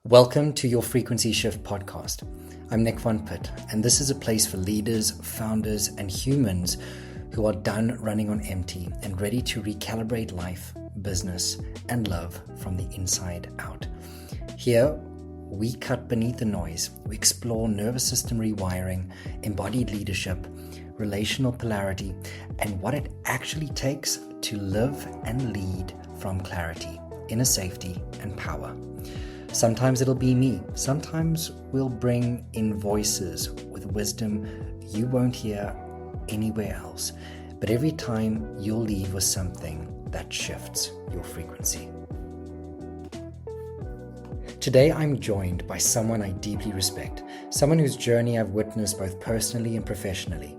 Welcome to your Frequency Shift podcast. I'm Nick Von Pitt, and this is a place for leaders, founders, and humans who are done running on empty and ready to recalibrate life, business, and love from the inside out. Here, we cut beneath the noise. We explore nervous system rewiring, embodied leadership, relational polarity, and what it actually takes to live and lead from clarity, inner safety, and power. Sometimes it'll be me. Sometimes we'll bring in voices with wisdom you won't hear anywhere else. But every time you'll leave with something that shifts your frequency. Today I'm joined by someone I deeply respect, someone whose journey I've witnessed both personally and professionally.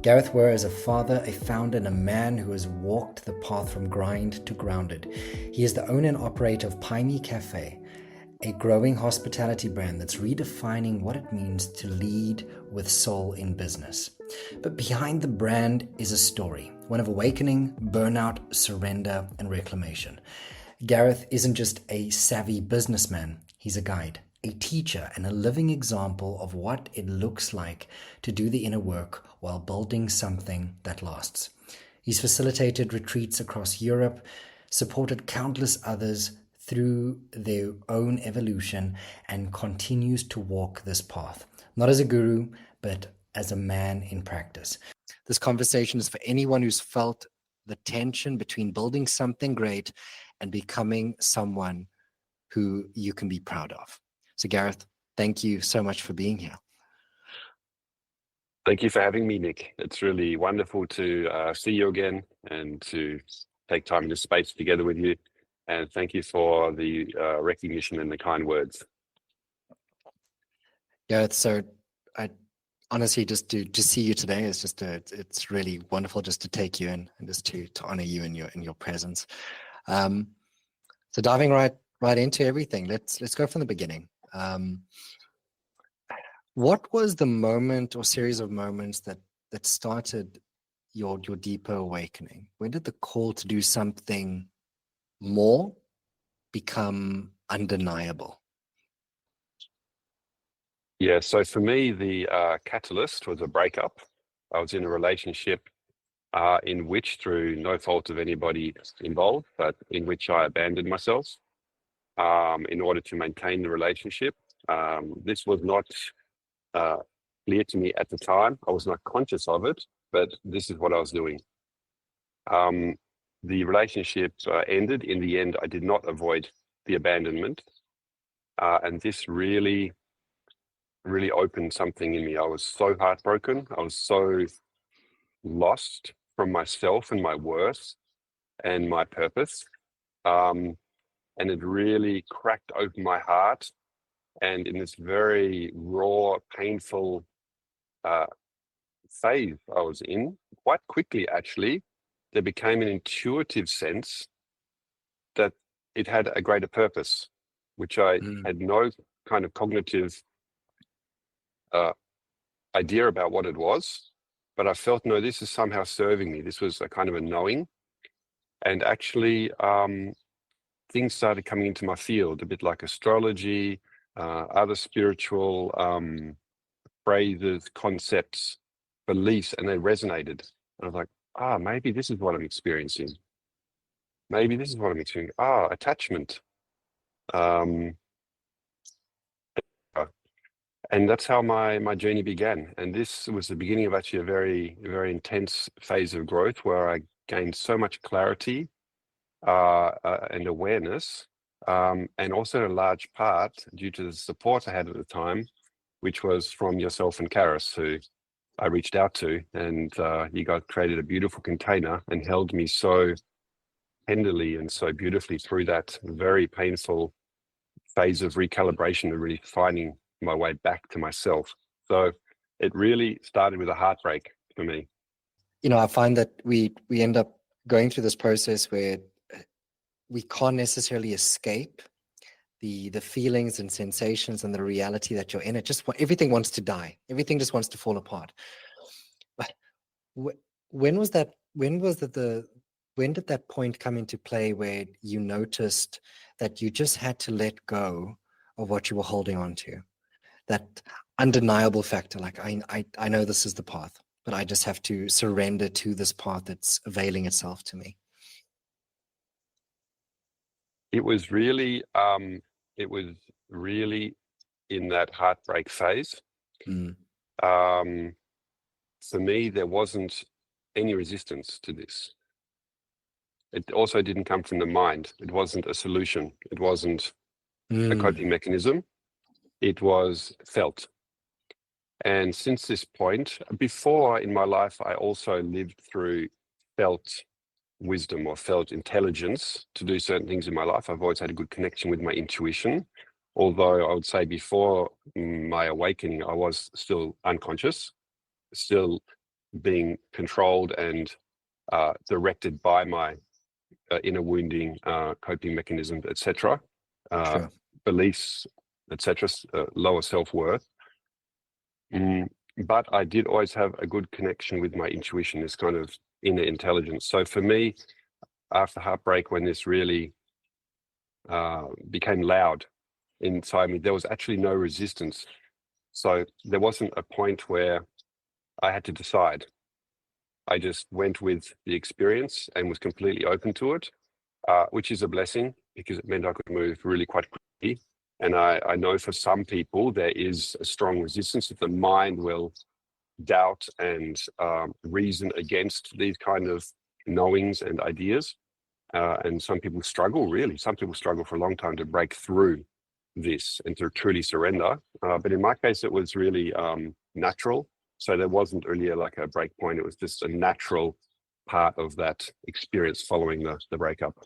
Gareth Were is a father, a founder, and a man who has walked the path from grind to grounded. He is the owner and operator of Pie Me Cafe, a growing hospitality brand that's redefining what it means to lead with soul in business. But behind the brand is a story, one of awakening, burnout, surrender, and reclamation. Gareth isn't just a savvy businessman, he's a guide, a teacher, and a living example of what it looks like to do the inner work while building something that lasts. He's facilitated retreats across Europe, supported countless others through their own evolution, and continues to walk this path, not as a guru, but as a man in practice. This conversation is for anyone who's felt the tension between building something great and becoming someone who you can be proud of. So Gareth, thank you so much for being here. Thank you for having me, Nick. It's really wonderful to see you again and to take time in this space together with you. And thank you for the recognition and the kind words. Yeah, so I honestly just to see you today is just it's really wonderful just to take you in and just to honor you in your presence. So diving right into everything, let's go from the beginning. What was the moment or series of moments that started your deeper awakening? When did the call to do something more become undeniable? Yeah, so for me, the catalyst was a breakup. I was in a relationship in which, through no fault of anybody involved, but in which I abandoned myself in order to maintain the relationship. This was not clear to me at the time. I was not conscious of it, but this is what I was doing. The relationship ended. In the end, I did not avoid the abandonment. And this really opened something in me. I was so heartbroken. I was so lost from myself and my worth and my purpose. And it really cracked open my heart. And in this very raw, painful phase I was in, quite quickly, actually, there became an intuitive sense that it had a greater purpose, which I had no kind of cognitive idea about what it was, but I felt, no, this is somehow serving me. This was a kind of a knowing. And actually, things started coming into my field, a bit like astrology, other spiritual phrases, concepts, beliefs, and they resonated. And I was like, maybe this is what I'm experiencing. Maybe this is what I'm experiencing. Attachment. And that's how my journey began. And this was the beginning of actually a very, very intense phase of growth where I gained so much clarity and awareness, and also a large part due to the support I had at the time, which was from yourself and Karis, who I reached out to, and you guys created a beautiful container and held me so tenderly and so beautifully through that very painful phase of recalibration and really finding my way back to myself. So it really started with a heartbreak for me. You know, I find that we end up going through this process where we can't necessarily escape the feelings and sensations and the reality that you're in. It just everything wants to die. Everything just wants to fall apart. But when was that? When did that point come into play where you noticed that you just had to let go of what you were holding on to. That undeniable factor, like I know this is the path, but I just have to surrender to this path that's availing itself to me. It was really in that heartbreak phase. Mm. For me, there wasn't any resistance to this. It also didn't come from the mind. It wasn't a solution. It wasn't a coping mechanism. It was felt. And since this point, before in my life, I also lived through felt wisdom or felt intelligence to do certain things in my life. I've always had a good connection with my intuition. Although I would say before my awakening, I was still unconscious, still being controlled and directed by my inner wounding, coping mechanisms, etc., Sure. beliefs, etc., lower self-worth. But I did always have a good connection with my intuition, this kind of inner intelligence. So for me, after heartbreak, when this really became loud inside me, there was actually no resistance. So there wasn't a point where I had to decide. I just went with the experience and was completely open to it, which is a blessing because it meant I could move really quite quickly. And I know for some people, there is a strong resistance that the mind will doubt and reason against these kind of knowings and ideas. And some people struggle, really. Some people struggle for a long time to break through this and to truly surrender. But in my case, it was really natural. So there wasn't really like a break point. It was just a natural part of that experience following the breakup.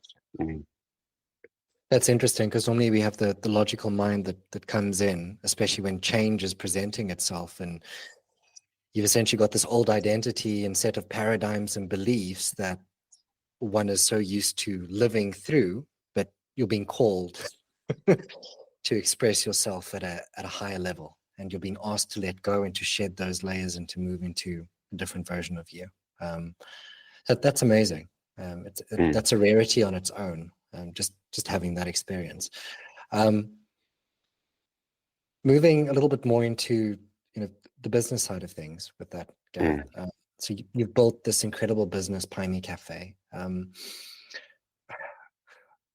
That's interesting, because normally we have the logical mind that comes in, especially when change is presenting itself, and you've essentially got this old identity and set of paradigms and beliefs that one is so used to living through, but you're being called to express yourself at a higher level, and you're being asked to let go and to shed those layers and to move into a different version of you. That's amazing. That's a rarity on its own. Just having that experience. Moving a little bit more into the business side of things with that, Gareth. So you've built this incredible business, Pie Me Cafe.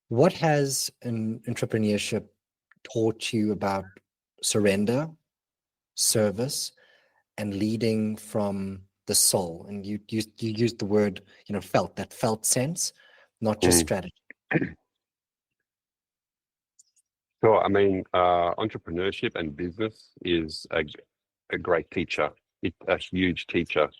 What has an entrepreneurship taught you about surrender, service, and leading from the soul? And you used the word, felt sense, not just strategy. Sure. I mean, entrepreneurship and business is a great teacher. It's a huge teacher.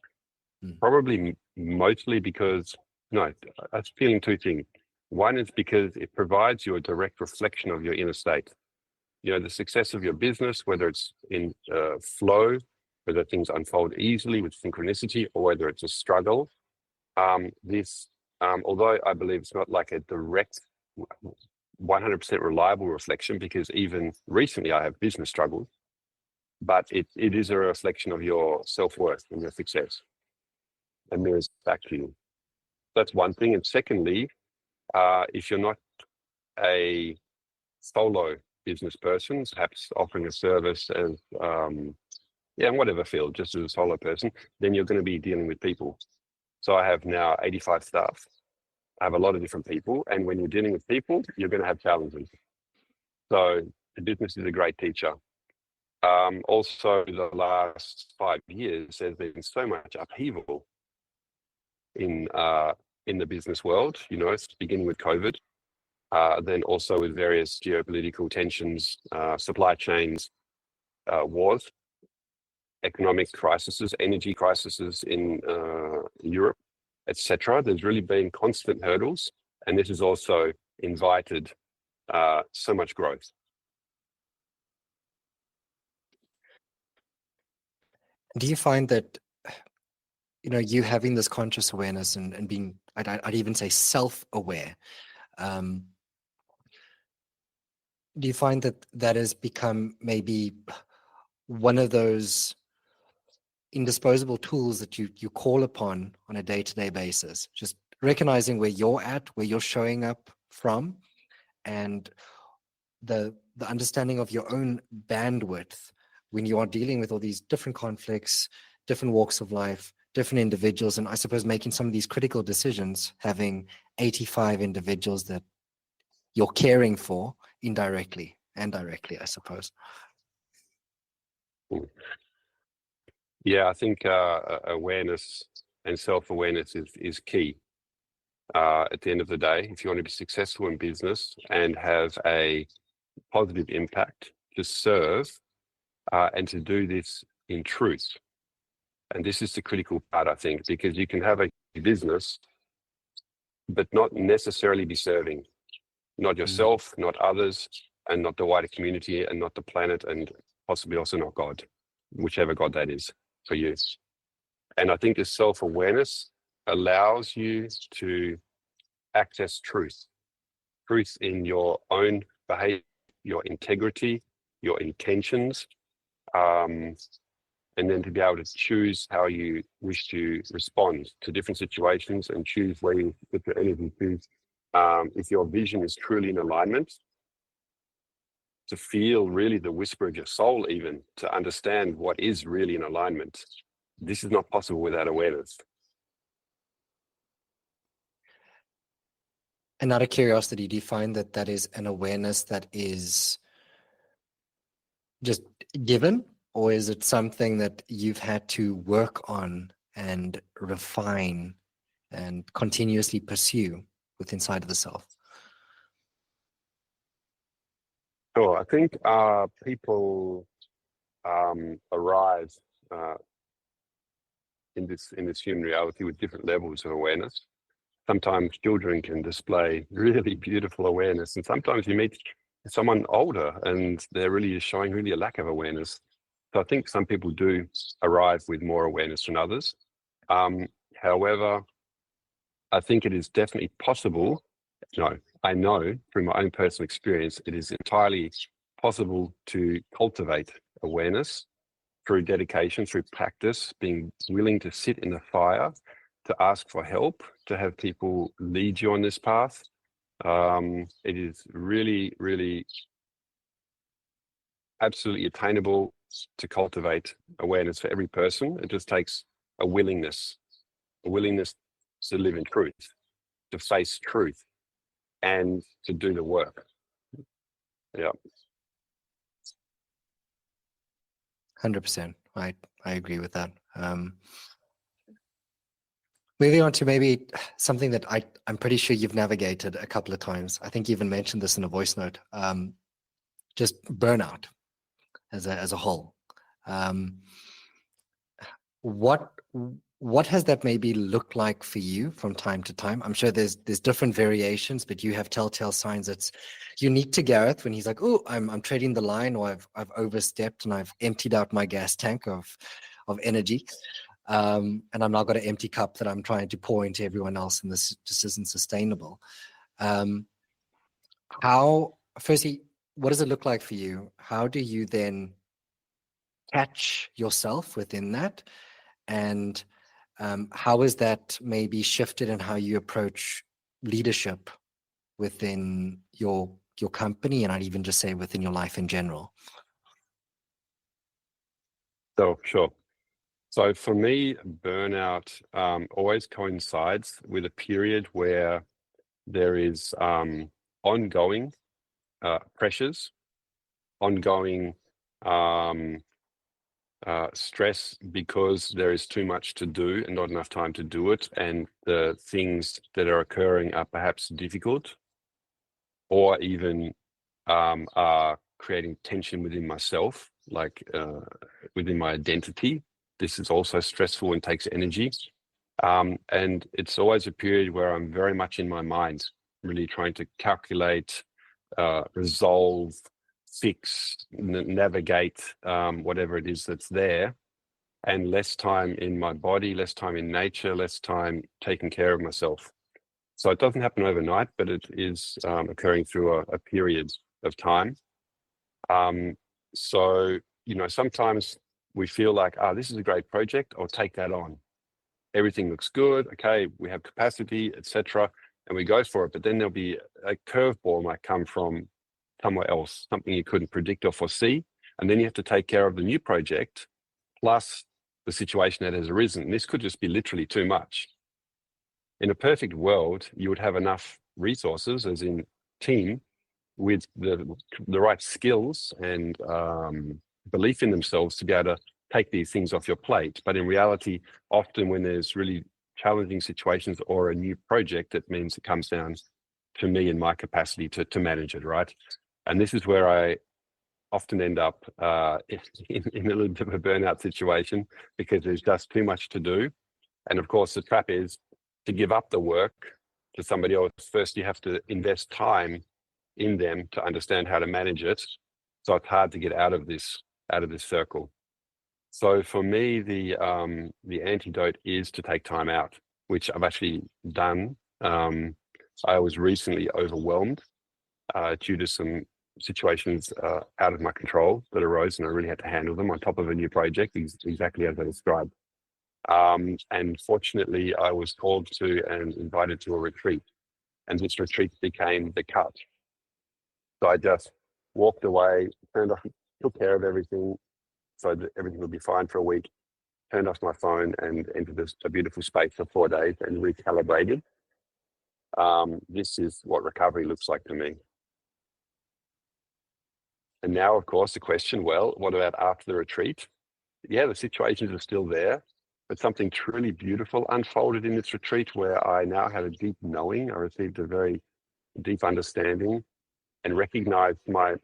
Probably mostly because, I was feeling two things. One is because it provides you a direct reflection of your inner state. The success of your business, whether it's in flow, whether things unfold easily with synchronicity, or whether it's a struggle. Although I believe it's not like a direct 100% reliable reflection, because even recently I have business struggles, but it is a reflection of your self-worth and your success and mirrors back to you. That's one thing. And secondly, if you're not a solo business person, perhaps offering a service as, in whatever field, just as a solo person, then you're going to be dealing with people. So I have now 85 staff. I have a lot of different people. And when you're dealing with people, you're going to have challenges. So the business is a great teacher. Also, the last 5 years, there's been so much upheaval in the business world, it's beginning with COVID, then also with various geopolitical tensions, supply chains, wars, economic crises, energy crises in Europe, etc. There's really been constant hurdles, and this has also invited so much growth. Do you find that, you having this conscious awareness and being, I'd even say self-aware, do you find that has become maybe one of those indisposable tools that you call upon on a day-to-day basis, just recognizing where you're at, where you're showing up from, and the the understanding of your own bandwidth when you are dealing with all these different conflicts, different walks of life, different individuals, and I suppose making some of these critical decisions, having 85 individuals that you're caring for indirectly and directly, I suppose. Yeah, I think awareness and self-awareness is key. At the end of the day, if you want to be successful in business and have a positive impact, to serve and to do this in truth. And this is the critical part, I think, because you can have a business, but not necessarily be serving, not yourself, not others, and not the wider community, and not the planet, and possibly also not God, whichever God that is for you. And I think this self-awareness allows you to access truth in your own behavior, your integrity, your intentions, and then to be able to choose how you wish to respond to different situations and choose where you put your energy to. If your vision is truly in alignment, to feel really the whisper of your soul, even to understand what is really in alignment. This is not possible without awareness. And out of curiosity, do you find that that is an awareness that is just given, or is it something that you've had to work on and refine and continuously pursue with inside of the self? Sure, I think people arrive in this human reality with different levels of awareness. Sometimes children can display really beautiful awareness, and sometimes you meet someone older and they're really showing really a lack of awareness. So I think some people do arrive with more awareness than others. However, I think it is definitely possible. I know through my own personal experience, it is entirely possible to cultivate awareness through dedication, through practice, being willing to sit in the fire, to ask for help, to have people lead you on this path. It is really, really absolutely attainable to cultivate awareness for every person. It just takes a willingness to live in truth, to face truth, and to do the work. Yeah. 100%. I agree with that. Moving on to maybe something that I'm pretty sure you've navigated a couple of times. I think you even mentioned this in a voice note. Just burnout as a whole. What has that maybe looked like for you from time to time? I'm sure there's different variations, but you have telltale signs that's unique to Gareth when he's like, "Oh, I'm trading the line, or I've overstepped and I've emptied out my gas tank of energy, and I'm now got an empty cup that I'm trying to pour into everyone else, and this just isn't sustainable." Firstly, what does it look like for you? How do you then catch yourself within that? And how is that maybe shifted in how you approach leadership within your company, and I'd even just say within your life in general? So, sure. So for me, burnout always coincides with a period where there is ongoing pressures, ongoing stress because there is too much to do and not enough time to do it, and the things that are occurring are perhaps difficult, or even are creating tension within myself, like within my identity. This is also stressful and takes energy. And it's always a period where I'm very much in my mind, really trying to calculate, resolve, fix, navigate whatever it is that's there, and less time in my body, less time in nature, less time taking care of myself. So it doesn't happen overnight, but it is occurring through a period of time. So, sometimes we feel like, this is a great project, I'll take that on. Everything looks good, okay, we have capacity, etc., and we go for it. But then there'll be a curveball might come from somewhere else, something you couldn't predict or foresee. And then you have to take care of the new project plus the situation that has arisen. And this could just be literally too much. In a perfect world, you would have enough resources, as in team, with the right skills and belief in themselves to be able to take these things off your plate. But in reality, often when there's really challenging situations or a new project, it means it comes down to me and my capacity to manage it, right? And this is where I often end up in a little bit of a burnout situation, because there's just too much to do. And of course, the trap is to give up the work to somebody else. First, you have to invest time in them to understand how to manage it. So it's hard to get out of this circle. So for me, the antidote is to take time out, which I've actually done. I was recently overwhelmed due to some situations out of my control that arose, and I really had to handle them on top of a new project, exactly as I described. And fortunately, I was called to and invited to a retreat, and this retreat became the cut. So I just walked away, turned off, took care of everything, so that everything would be fine for a week, turned off my phone and entered a beautiful space for 4 days and recalibrated. This is what recovery looks like to me. And now, of course, the question, well, what about after the retreat? Yeah, the situations are still there, but something truly beautiful unfolded in this retreat, where I now had a deep knowing. I received a very deep understanding and recognized my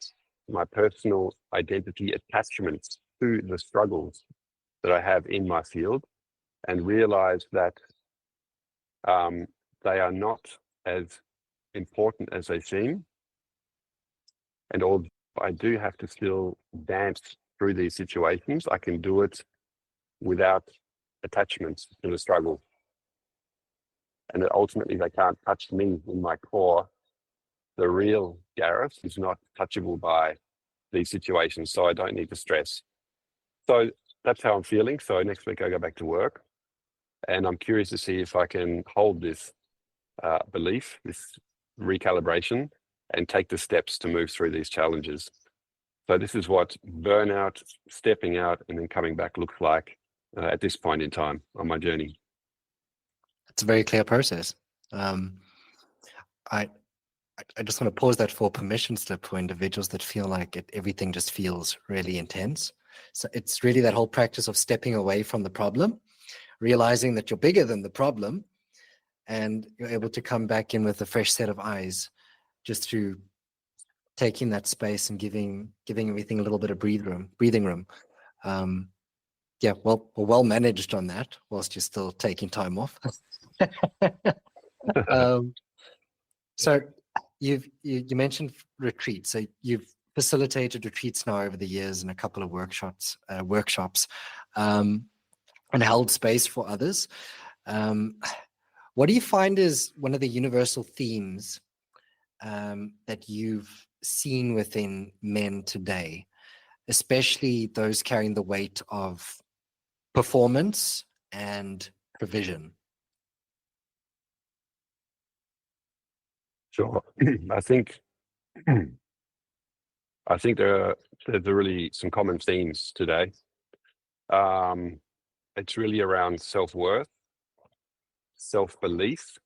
personal identity attachments to the struggles that I have in my field, and realized that they are not as important as they seem. And although I do have to still dance through these situations, I can do it without attachments to the struggle. And that ultimately they can't touch me in my core. The real Gareth is not touchable by these situations, so I don't need to stress. So that's how I'm feeling. So next week I go back to work, and I'm curious to see if I can hold this belief, this recalibration, and take the steps to move through these challenges. So this is what burnout, stepping out, and then coming back looks like at this point in time on my journey. It's a very clear process. I just want to pause that for permission slip for individuals that feel like everything just feels really intense. So it's really that whole practice of stepping away from the problem, realizing that you're bigger than the problem, and you're able to come back in with a fresh set of eyes, just through taking that space and giving everything a little bit of breathing room. Yeah, well managed on that, whilst you're still taking time off. So you mentioned retreats. So you've facilitated retreats now over the years, and a couple of workshops, and held space for others. What do you find is one of the universal themes that you've seen within men today, especially those carrying the weight of performance and provision? Sure. I think there's really some common themes today. It's really around self-worth, self-belief,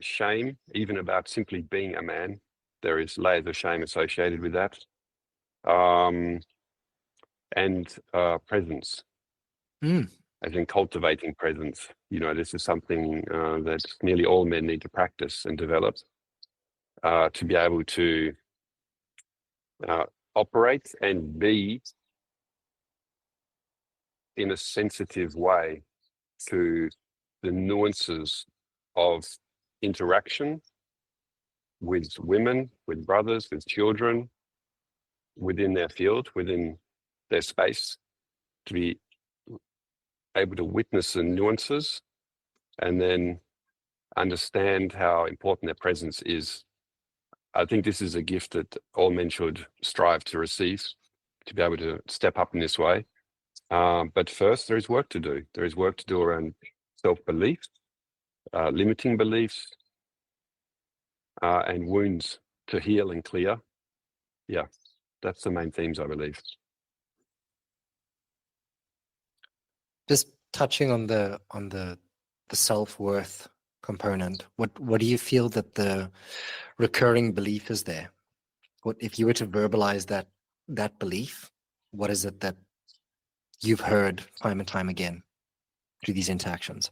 shame, even about simply being a man. There is layers of shame associated with that. And presence, as in cultivating presence. You know, this is something that nearly all men need to practice and develop to be able to operate and be in a sensitive way to the nuances of interaction with women, with brothers, with children, within their field, within their space, to be able to witness the nuances and then understand how important their presence is. I think this is a gift that all men should strive to receive, to be able to step up in this way. But first, there is work to do. There is work to do around self-belief, limiting beliefs, and wounds to heal and clear. Yeah, that's the main themes, I believe. Just touching on the self-worth component, what do you feel that the recurring belief is there? What if you were to verbalize that belief, what is it that you've heard time and time again through these interactions?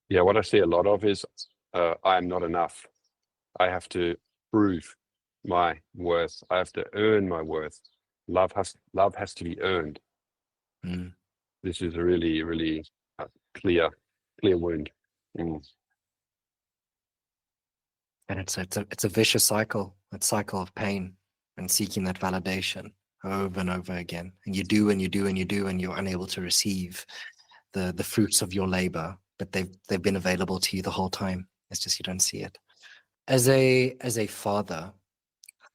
Yeah, what I see a lot of is I am not enough. I have to prove my worth. I have to earn my worth. Love has to be earned. This is a really, really clear wound. And it's a vicious cycle, a cycle of pain and seeking that validation over and over again. And you do and you do and you do, and you're unable to receive the fruits of your labor, but they've been available to you the whole time. It's just you don't see it. As a father,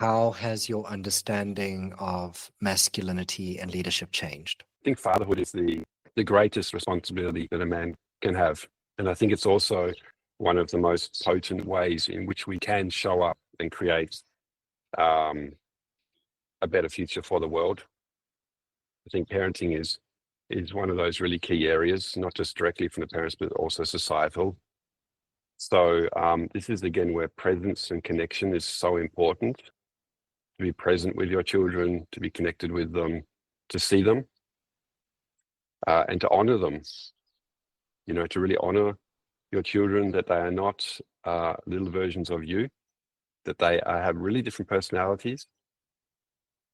how has your understanding of masculinity and leadership changed? I think fatherhood is the greatest responsibility that a man can have. And I think it's also one of the most potent ways in which we can show up and create a better future for the world. I think parenting is one of those really key areas, not just directly from the parents, but also societal. So this is, again, where presence and connection is so important. To be present with your children, to be connected with them, to see them, and to honor them. You know, to really honor your children, that they are not little versions of you, that they have really different personalities,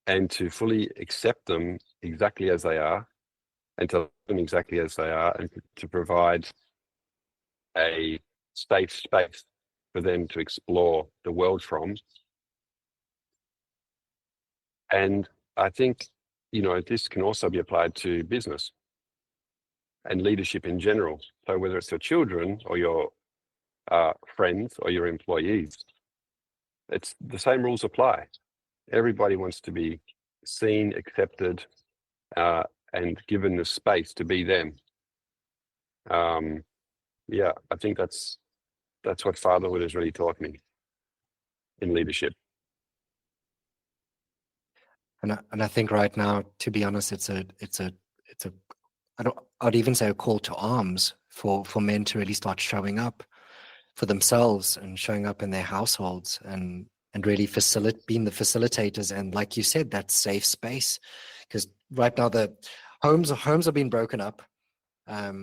and to fully accept them exactly as they are, and to love them exactly as they are, and to provide a safe space for them to explore the world from. And I think, you know, this can also be applied to business and leadership in general. So whether it's your children or your friends or your employees, it's the same rules apply. Everybody wants to be seen, accepted, and given the space to be them. Yeah, I think that's what fatherhood has really taught me in leadership. And I think right now, to be honest, I'd even say a call to arms for men to really start showing up for themselves and showing up in their households and really being the facilitators, and like you said, that safe space. Because right now the homes are being broken up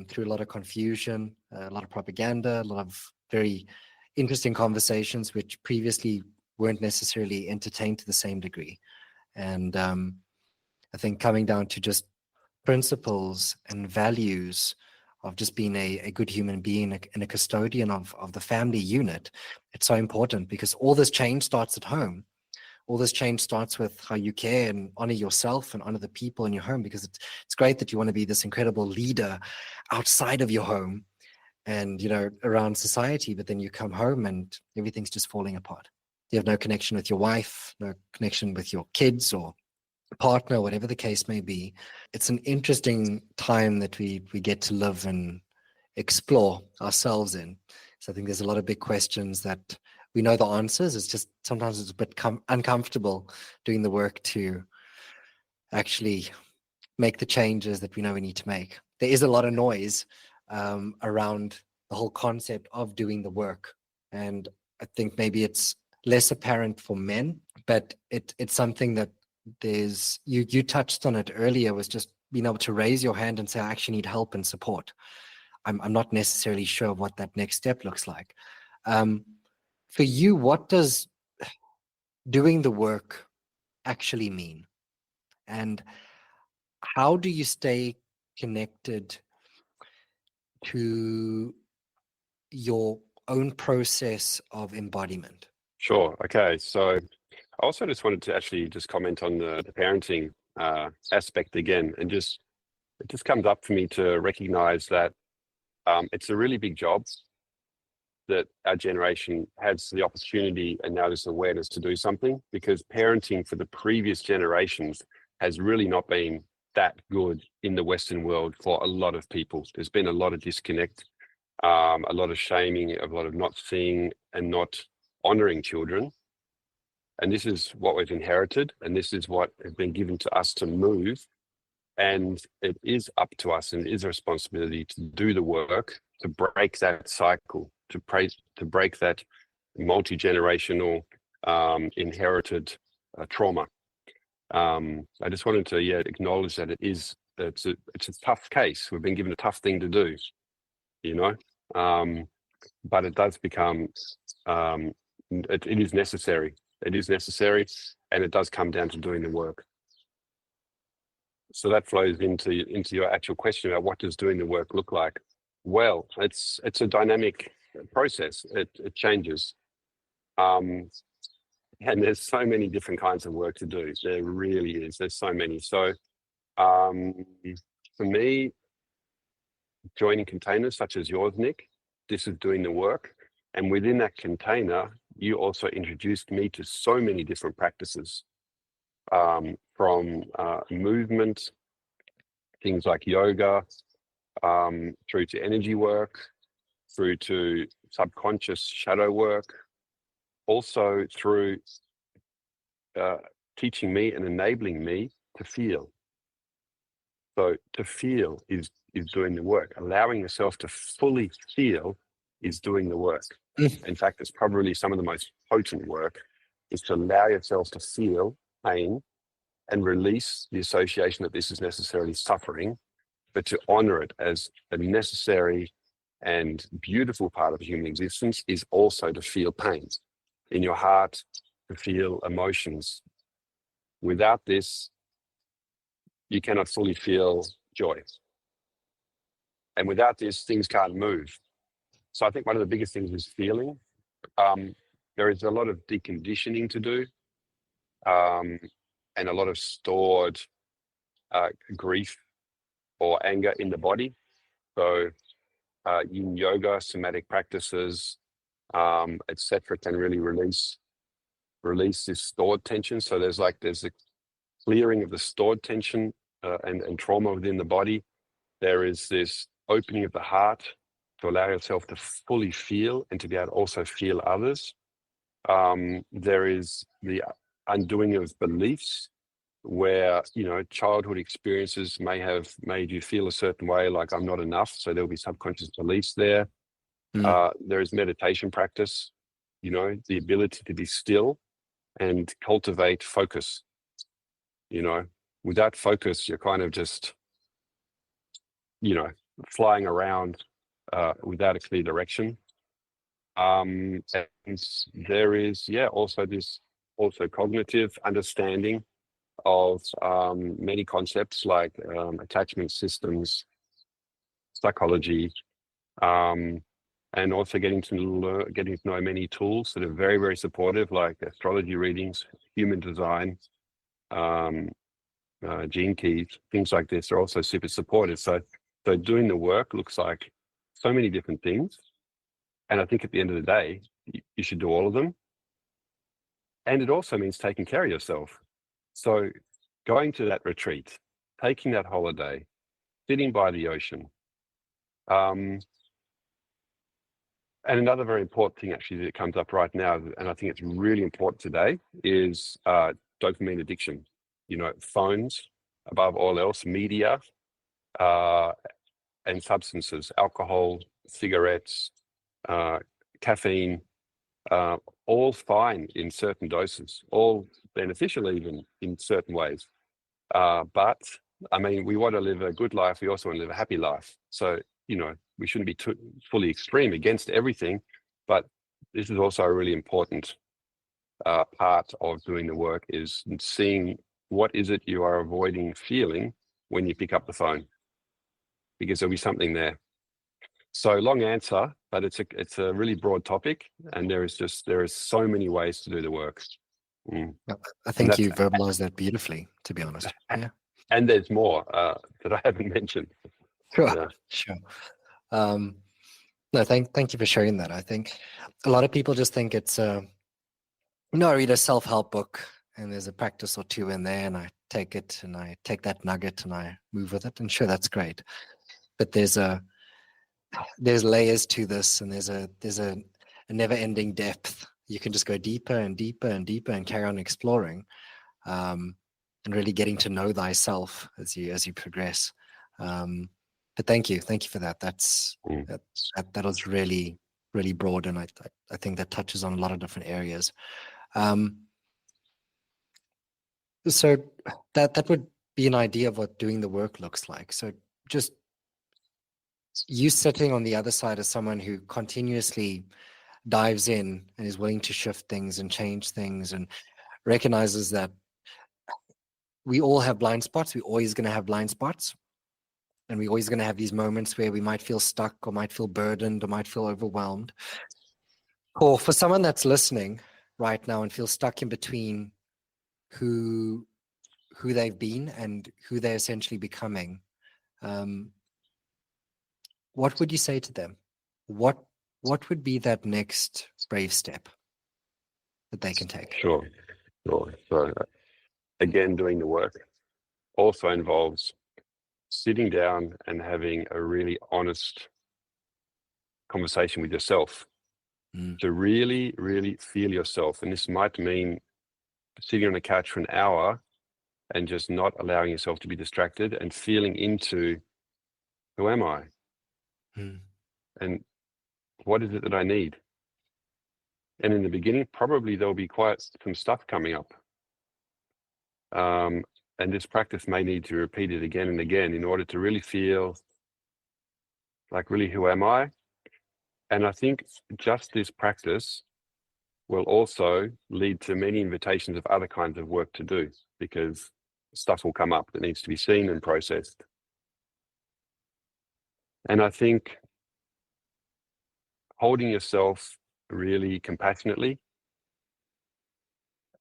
through a lot of confusion, a lot of propaganda, a lot of very interesting conversations which previously weren't necessarily entertained to the same degree. And I think coming down to just principles and values of just being a good human being and a custodian of the family unit, it's so important, because all this change starts at home. All this change starts with how you care and honor yourself and honor the people in your home, because it's great that you want to be this incredible leader outside of your home and, you know, around society, but then you come home and everything's just falling apart. You have no connection with your wife, no connection with your kids or partner, whatever the case may be. It's an interesting time that we get to live and explore ourselves in. So I think there's a lot of big questions that we know the answers. It's just sometimes it's a bit uncomfortable doing the work to actually make the changes that we know we need to make. There is a lot of noise around the whole concept of doing the work. And I think maybe it's less apparent for men, but it's something that you touched on it earlier, was just being able to raise your hand and say, I actually need help and support. I'm not necessarily sure what that next step looks like. For you, what does doing the work actually mean? And how do you stay connected to your own process of embodiment? Sure. Okay. So I also just wanted to actually just comment on the parenting aspect again, and it just comes up for me to recognize that it's a really big job that our generation has the opportunity and now this awareness to do something, because parenting for the previous generations has really not been that good in the Western world for a lot of people. There's been a lot of disconnect a lot of shaming, a lot of not seeing and not honoring children. And this is what we've inherited, and this is what has been given to us to move. And it is up to us, and it is a responsibility to do the work to break that cycle, to break that multi-generational inherited trauma. I just wanted to acknowledge that it's a tough case. We've been given a tough thing to do, but it does become it is necessary. It is necessary, and it does come down to doing the work. So that flows into your actual question about what does doing the work look like. Well, it's a dynamic process. It changes, and there's so many different kinds of work to do. There really is. There's so many. So for me, joining containers such as yours, Nick, this is doing the work. And within that container, you also introduced me to so many different practices, from movement, things like yoga, through to energy work, through to subconscious shadow work, also through teaching me and enabling me to feel. So to feel is doing the work. Allowing yourself to fully feel is doing the work. In fact, it's probably some of the most potent work, is to allow yourself to feel pain and release the association that this is necessarily suffering, but to honor it as a necessary and beautiful part of human existence is also to feel pain in your heart, to feel emotions. Without this, you cannot fully feel joy. And without this, things can't move. So I think one of the biggest things is feeling. There is a lot of deconditioning to do, and a lot of stored grief or anger in the body. So yin yoga, somatic practices, etc., can really release this stored tension. So there's a clearing of the stored tension and trauma within the body. There is this opening of the heart to allow yourself to fully feel and to be able to also feel others. There is the undoing of beliefs where, childhood experiences may have made you feel a certain way, like I'm not enough. So there'll be subconscious beliefs there. There is meditation practice, the ability to be still and cultivate focus. Without focus, you're kind of just, flying around without a clear direction. And there is, also cognitive understanding of many concepts like attachment systems, psychology, and also getting to know many tools that are very, very supportive, like astrology readings, human design, gene keys, things like this are also super supportive. So doing the work looks like so many different things. And I think at the end of the day, you should do all of them. And it also means taking care of yourself. So going to that retreat, taking that holiday, sitting by the ocean. And another very important thing actually that comes up right now, and I think it's really important today, is dopamine addiction. Phones, above all else, media, and substances, alcohol, cigarettes, caffeine, all fine in certain doses, all beneficial even in certain ways. But I mean, we want to live a good life. We also want to live a happy life. So, we shouldn't be too fully extreme against everything, but this is also a really important part of doing the work, is seeing what is it you are avoiding feeling when you pick up the phone, because there'll be something there. So long answer, but it's a really broad topic, and there is so many ways to do the work. I think you verbalized that beautifully, to be honest. Yeah. And there's more that I haven't mentioned. Sure. No, thank you for sharing that. I think a lot of people just think it's I read a self-help book and there's a practice or two in there, and I take it and I take that nugget and I move with it, and sure, that's great. But there's a there's layers to this, and there's a never-ending depth. You can just go deeper and deeper and deeper and carry on exploring, and really getting to know thyself as you progress. But thank you for that. That was really broad, and I think that touches on a lot of different areas. So that would be an idea of what doing the work looks like. So just you sitting on the other side as someone who continuously dives in and is willing to shift things and change things and recognizes that we all have blind spots. We're always going to have blind spots. And we're always going to have these moments where we might feel stuck or might feel burdened or might feel overwhelmed. Or for someone that's listening right now and feels stuck in between who they've been and who they're essentially becoming, what would you say to them? What would be that next brave step that they can take? Sure. So again, doing the work also involves sitting down and having a really honest conversation with yourself to really, really feel yourself. And this might mean sitting on the couch for an hour and just not allowing yourself to be distracted and feeling into, who am I? And what is it that I need? And in the beginning, probably there'll be quite some stuff coming up. And this practice may need to repeat it again and again in order to really feel like, really, who am I? And I think just this practice will also lead to many invitations of other kinds of work to do, because stuff will come up that needs to be seen and processed. And I think holding yourself really compassionately,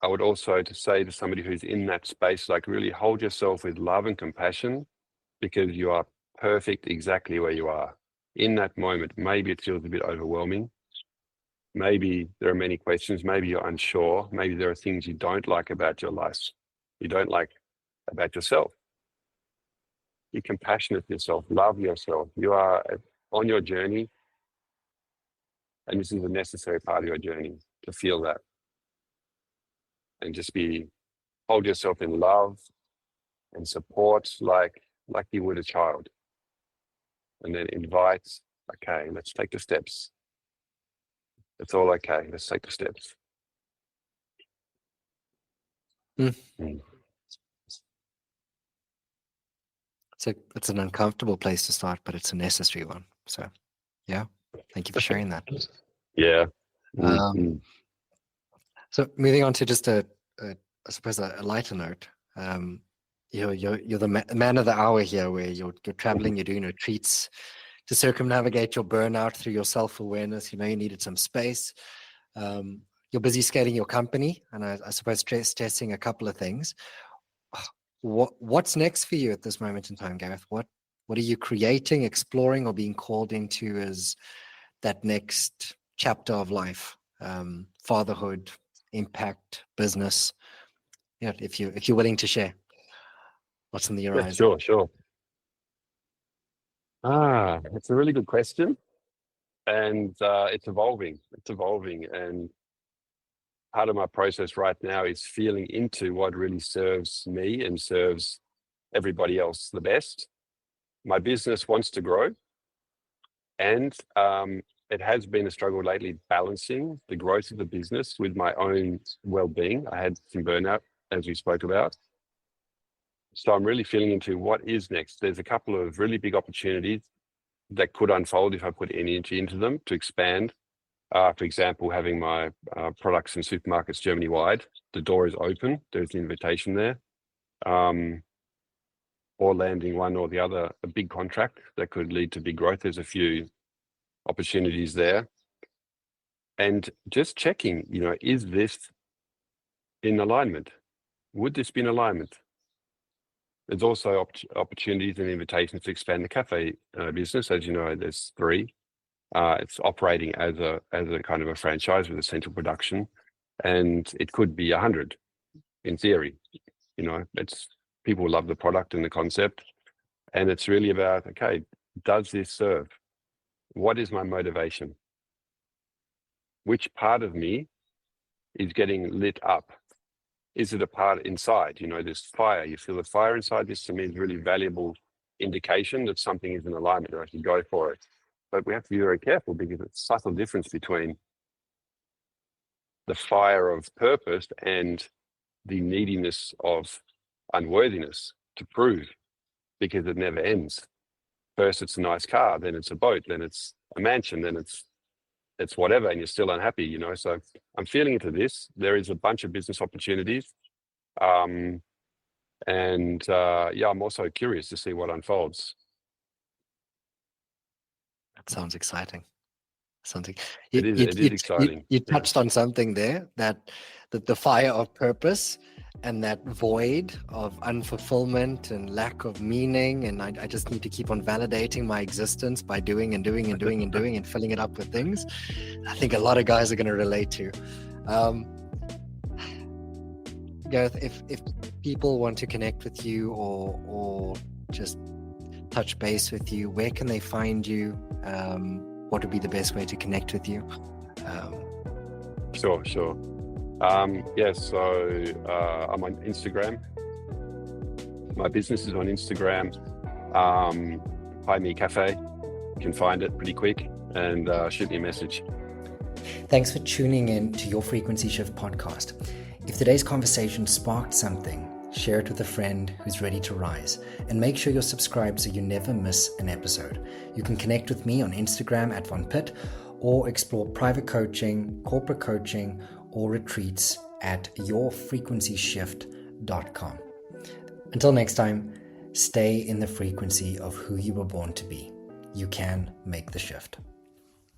I would also to say to somebody who's in that space, like, really hold yourself with love and compassion, because you are perfect exactly where you are. In that moment, maybe it feels a bit overwhelming. Maybe there are many questions. Maybe you're unsure. Maybe there are things you don't like about your life. You don't like about yourself. Be compassionate with yourself. Love yourself. You are on your journey. And this is a necessary part of your journey, to feel that. And just hold yourself in love and support like you would a child. And then invite, okay, let's take the steps. It's all okay. Let's take the steps. It's an uncomfortable place to start, but it's a necessary one. So, yeah, thank you for sharing that. Yeah. So, moving on to just I suppose a lighter note. You're the man of the hour here, where you're traveling, you're doing retreats to circumnavigate your burnout through your self-awareness. You know, you needed some space. You're busy scaling your company, and I suppose stressing a couple of things. What's next for you at this moment in time, Gareth? What are you creating, exploring, or being called into as that next chapter of life? Fatherhood, impact, business. Yeah, if you're willing to share, what's in the horizon? Yeah, sure. It's a really good question, and it's evolving. And part of my process right now is feeling into what really serves me and serves everybody else the best. My business wants to grow, and it has been a struggle lately balancing the growth of the business with my own well-being. I had some burnout, as we spoke about. So I'm really feeling into what is next. There's a couple of really big opportunities that could unfold if I put energy into them to expand. For example, having my products in supermarkets Germany-wide, the door is open. There's an invitation there. Or landing one or the other, a big contract that could lead to big growth. There's a few opportunities there. And just checking, is this in alignment? Would this be in alignment? There's also opportunities and invitations to expand the cafe business. As you know, there's 3. It's operating as a kind of a franchise with a central production, and it could be 100 in theory. It's people love the product and the concept, and it's really about, okay, does this serve? what is my motivation? Which part of me is getting lit up? Is it a part inside? You know, there's fire. You feel the fire inside. This to me is really valuable indication that something is in alignment, or I should go for it. But we have to be very careful because it's a subtle difference between the fire of purpose and the neediness of unworthiness to prove, because it never ends. First it's a nice car, then it's a boat, then it's a mansion, then it's whatever, and you're still unhappy, you know. So I'm feeling into this. There is a bunch of business opportunities. I'm also curious to see what unfolds. That sounds exciting. It is exciting. You touched on something there, that the fire of purpose and that void of unfulfillment and lack of meaning, and I just need to keep on validating my existence by doing and doing and doing and doing and filling it up with things. I think a lot of guys are going to relate to. Gareth, if people want to connect with you or just touch base with you, where can they find you? What would be the best way to connect with you? Sure. So I'm on Instagram. My business is on Instagram. Pie Me Cafe. You can find it pretty quick, and shoot me a message. Thanks for tuning in to your Frequency Shift podcast. If today's conversation sparked something, share it with a friend who's ready to rise, and make sure you're subscribed so you never miss an episode. You can connect with me on Instagram at Von Pitt, or explore private coaching, corporate coaching, or retreats at yourfrequencyshift.com. Until next time, stay in the frequency of who you were born to be. You can make the shift.